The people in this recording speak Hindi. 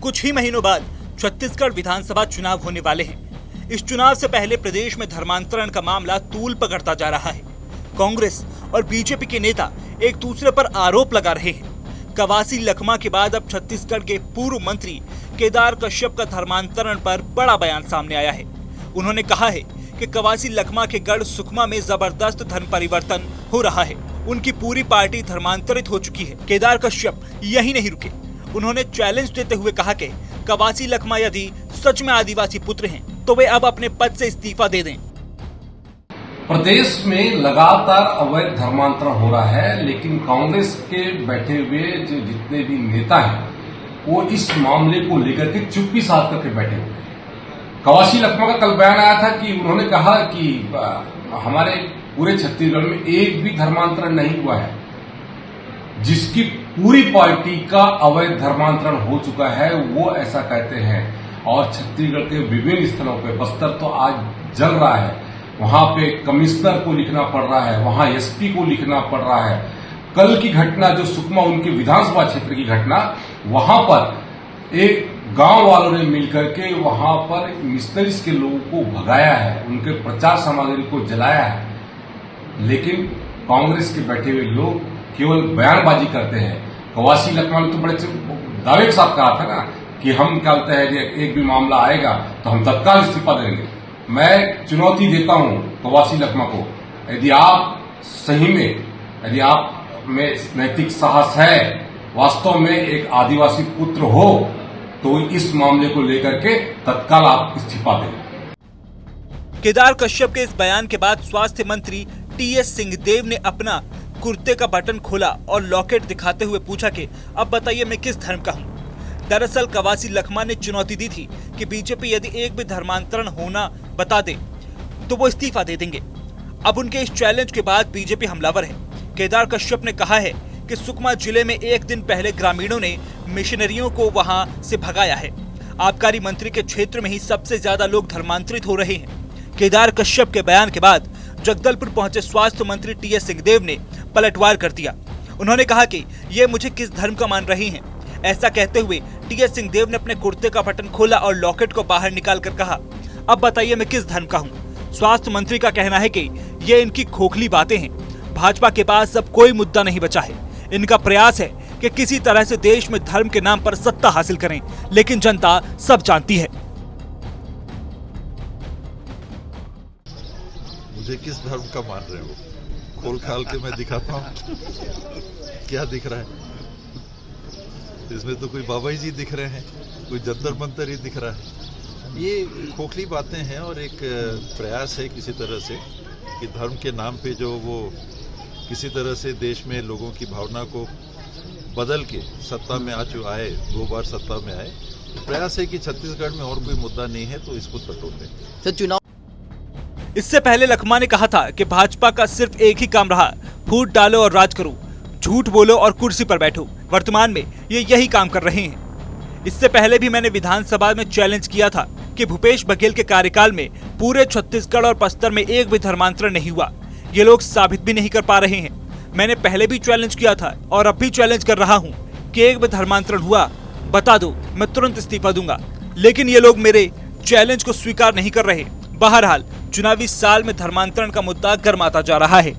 कुछ ही महीनों बाद छत्तीसगढ़ विधानसभा चुनाव होने वाले हैं। इस चुनाव से पहले प्रदेश में धर्मांतरण का मामला तूल पकड़ता जा रहा है। कांग्रेस और बीजेपी के नेता एक दूसरे पर आरोप लगा रहे हैं। कवासी लखमा के बाद अब छत्तीसगढ़ के पूर्व मंत्री केदार कश्यप का धर्मांतरण पर बड़ा बयान सामने आया है। उन्होंने कहा है कि कवासी लखमा के गढ़ सुकमा में जबरदस्त धर्म परिवर्तन हो रहा है। उनकी पूरी पार्टी धर्मांतरित हो चुकी है। केदार कश्यप यही नहीं रुके, उन्होंने चैलेंज देते हुए कहा कि कवासी लखमा यदि सच में आदिवासी पुत्र हैं तो वे अब अपने पद से इस्तीफा दे दें। प्रदेश में लगातार अवैध धर्मांतरण हो रहा है, लेकिन कांग्रेस के बैठे हुए जो जितने भी नेता हैं वो इस मामले को लेकर के चुप्पी साध करके बैठे हुए हैं। कवासी लखमा का कल बयान आया था कि उन्होंने कहा कि हमारे पूरे छत्तीसगढ़ में एक भी धर्मांतरण नहीं हुआ है। जिसकी पूरी पार्टी का अवैध धर्मांतरण हो चुका है वो ऐसा कहते हैं। और छत्तीसगढ़ के विभिन्न स्थलों पे, बस्तर तो आज जल रहा है, वहां पे कमिश्नर को लिखना पड़ रहा है, वहां एसपी को लिखना पड़ रहा है। कल की घटना जो सुकमा उनके विधानसभा क्षेत्र की घटना, वहां पर एक गांव वालों ने मिलकर के वहां पर मिस्टरीज के लोगों को भगाया है, उनके प्रचार सामग्री को जलाया है। लेकिन कांग्रेस के बैठे हुए लोग केवल बयानबाजी करते हैं। कवासी लखमा ने तो बड़े दावे के साथ कहा था ना कि हम क्या बोलते हैं कि एक भी मामला आएगा तो हम तत्काल इस्तीफा देंगे। मैं चुनौती देता हूं कवासी लखमा को, यदि आप सही में, यदि आप में नैतिक साहस है, वास्तव में एक आदिवासी पुत्र हो, तो इस मामले को लेकर के तत्काल आप इस्तीफा दें। केदार कश्यप के इस बयान के बाद स्वास्थ्य मंत्री टीएस सिंहदेव ने अपना कुर्ते का बटन खोला और लॉकेट दिखाते हुए पूछा कि अब बताइए मैं किस धर्म का हूं। दरअसल कवासी लखमा ने चुनौती दी थी कि बीजेपी यदि एक भी धर्मांतरण होना बता दे तो वो इस्तीफा दे देंगे। अब उनके इस चैलेंज के बाद बीजेपी हमलावर है। केदार कश्यप ने कहा है कि सुकमा जिले में एक दिन पहले ग्रामीणों ने मिशनरियों को वहां से भगाया है। आबकारी मंत्री के क्षेत्र में ही सबसे ज्यादा लोग धर्मांतरित हो रहे हैं। केदार कश्यप के बयान के बाद जगदलपुर पहुंचे स्वास्थ्य मंत्री टीएस सिंहदेव ने पलटवार कर दिया। उन्होंने कहा कि ये मुझे किस धर्म का मान रही हैं। ऐसा कहते हुए टीएस सिंहदेव ने अपने कुर्ते का बटन खोला और लॉकेट को बाहर निकालकर कहा, अब बताइए मैं किस धर्म का हूँ। स्वास्थ्य मंत्री का कहना है कि ये इनकी खोखली बातें हैं। भाजपा के पास अब कोई मुद्दा नहीं बचा है। इनका प्रयास है कि किसी तरह से देश में धर्म के नाम पर सत्ता हासिल करें, लेकिन जनता सब जानती है। मुझे किस धर्म का मान रहे हो? खोल खाल के मैं दिखाता हूँ। क्या दिख रहा है इसमें? तो कोई बाबा जी दिख रहे हैं, कोई जंतर मंतर ही दिख रहा है। ये खोखली बातें हैं और एक प्रयास है किसी तरह से कि धर्म के नाम पे जो वो किसी तरह से देश में लोगों की भावना को बदल के सत्ता में आए, 2 बार सत्ता में आए। प्रयास है कि छत्तीसगढ़ में और कोई मुद्दा नहीं है तो इसको टटोलें। तो चुनाव इससे पहले लखमा ने कहा था कि भाजपा का सिर्फ एक ही काम रहा, फूट डालो और राज करो, झूठ बोलो और कुर्सी पर बैठो। वर्तमान में ये यही काम कर रहे हैं। इससे पहले भी मैंने विधानसभा में चैलेंज किया था कि भूपेश बघेल के कार्यकाल में पूरे छत्तीसगढ़ और बस्तर में एक भी धर्मांतरण नहीं हुआ। ये लोग साबित भी नहीं कर पा रहे हैं। मैंने पहले भी चैलेंज किया था और अब भी चैलेंज कर रहा हूँ कि एक भी धर्मांतरण हुआ बता दो, मैं तुरंत इस्तीफा दूंगा। लेकिन ये लोग मेरे चैलेंज को स्वीकार नहीं कर रहे। बहरहाल चुनावी साल में धर्मांतरण का मुद्दा गर्माता जा रहा है।